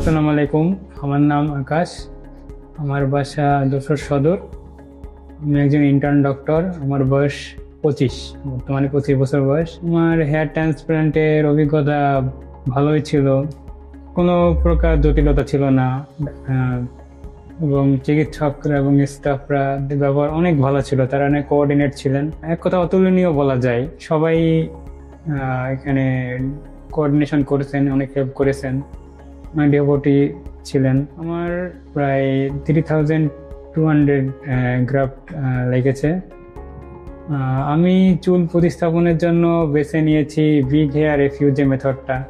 আসসালামু আলাইকুম। আমার নাম আকাশ। আমার বাসা যশোর সদর। আমি একজন ইন্টার্ন ডক্টর। আমার বয়স 25, বর্তমানে 25 বছর বয়স। আমার হেয়ার ট্রান্সপ্লান্টের অভিজ্ঞতা ভালোই ছিল, কোনো প্রকার জটিলতা ছিল না। আহ, এবং চিকিৎসকরা এবং স্টাফরা ব্যবহার অনেক ভালো ছিল, তারা অনেক কোঅর্ডিনেট ছিলেন, এক কথা অতুলনীয় বলা যায়। সবাই এখানে কোঅর্ডিনেশন করেছেন, অনেক হেল্প করেছেন, ডিওপটি ছিলেন। আমার প্রায় 3200 গ্রাফট লেগেছে। আমি চুল প্রতিস্থাপনের জন্য বেছে নিয়েছি বিগ হেয়ার রেফিউজে মেথডটা।